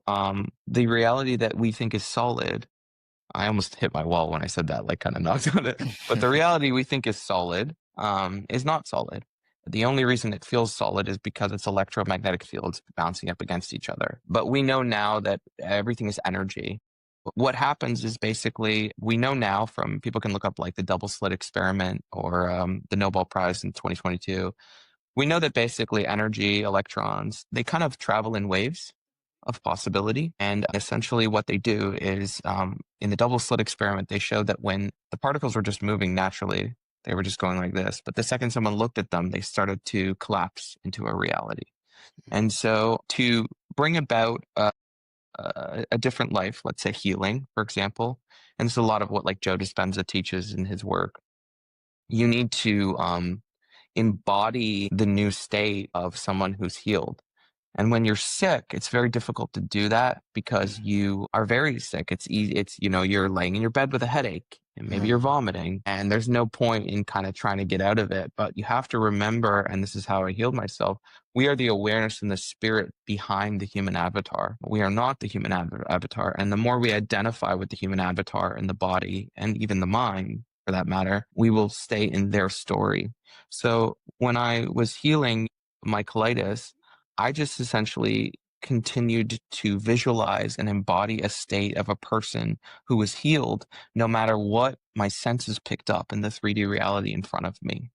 The reality that we think is solid, I almost hit my wall when I said that, like kind of knocked on it. But the reality we think is solid, is not solid. The only reason it feels solid is because it's electromagnetic fields bouncing up against each other. But we know now that everything is energy. What happens is basically we know now from people can look up like the double-slit experiment or the Nobel Prize in 2022. We know that basically energy, electrons, they kind of travel in waves of possibility. And essentially what they do is in the double slit experiment, they showed that when the particles were just moving naturally, they were just going like this. But the second someone looked at them, they started to collapse into a reality. And so to bring about a different life, let's say healing, for example, and it's a lot of what like Joe Dispenza teaches in his work, you need to embody the new state of someone who's healed. And when you're sick, it's very difficult to do that because you are very sick. It's easy. You're laying in your bed with a headache and maybe you're vomiting and there's no point in kind of trying to get out of it. But you have to remember, and this is how I healed myself. We are the awareness and the spirit behind the human avatar. We are not the human avatar. And the more we identify with the human avatar and the body and even the mind, for that matter, we will stay in their story. So when I was healing my colitis, I just essentially continued to visualize and embody a state of a person who was healed no matter what my senses picked up in the 3D reality in front of me.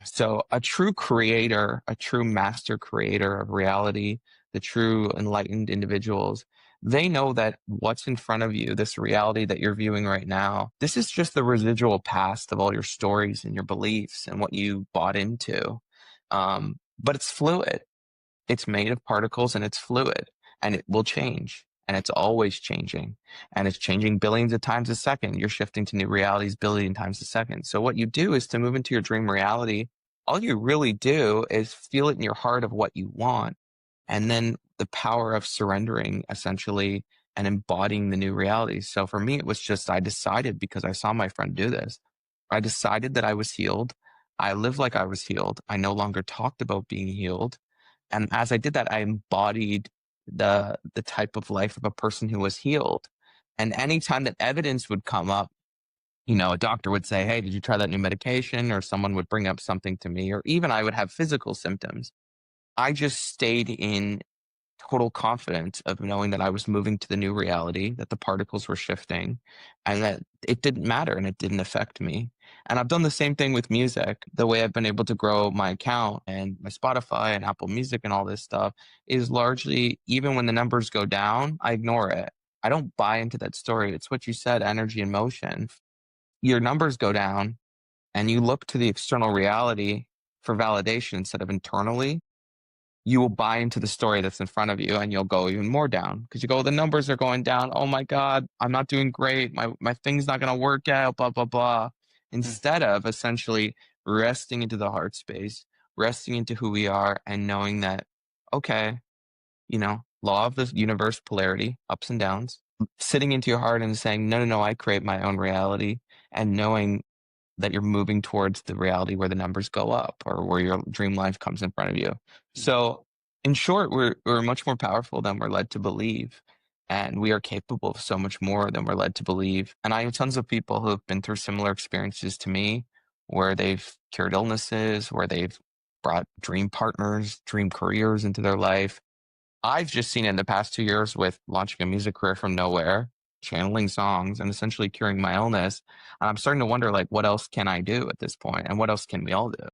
So a true creator, a true master creator of reality, the true enlightened individuals, they know that what's in front of you, this reality that you're viewing right now, this is just the residual past of all your stories and your beliefs and what you bought into. But it's fluid. It's made of particles and it's fluid and it will change and it's always changing and it's changing billions of times a second. You're shifting to new realities billion times a second. So what you do is to move into your dream reality. All you really do is feel it in your heart of what you want. And then the power of surrendering essentially and embodying the new reality. So for me, it was just, I decided because I saw my friend do this. I decided that I was healed. I lived like I was healed. I no longer talked about being healed. And as I did that, I embodied the type of life of a person who was healed. And anytime that evidence would come up, a doctor would say, "Hey, did you try that new medication?" Or someone would bring up something to me, or even I would have physical symptoms. I just stayed in total confidence of knowing that I was moving to the new reality, that the particles were shifting, and that it didn't matter and it didn't affect me. And I've done the same thing with music. The way I've been able to grow my account and my Spotify and Apple Music and all this stuff is largely, even when the numbers go down, I ignore it. I don't buy into that story. It's what you said, energy and motion. Your numbers go down and you look to the external reality for validation instead of internally, you will buy into the story that's in front of you and you'll go even more down because you go, the numbers are going down. Oh my God, I'm not doing great. My thing's not going to work out, blah, blah, blah. Instead of essentially resting into the heart space, resting into who we are and knowing that, okay, law of the universe, polarity, ups and downs, sitting into your heart and saying, no, no, no, I create my own reality and knowing that you're moving towards the reality where the numbers go up or where your dream life comes in front of you. So in short, we're much more powerful than we're led to believe. And we are capable of so much more than we're led to believe. And I have tons of people who have been through similar experiences to me where they've cured illnesses, where they've brought dream partners, dream careers into their life. I've just seen it in the past 2 years with launching a music career from nowhere, channeling songs, and essentially curing my illness. And I'm starting to wonder, like, what else can I do at this point, and what else can we all do?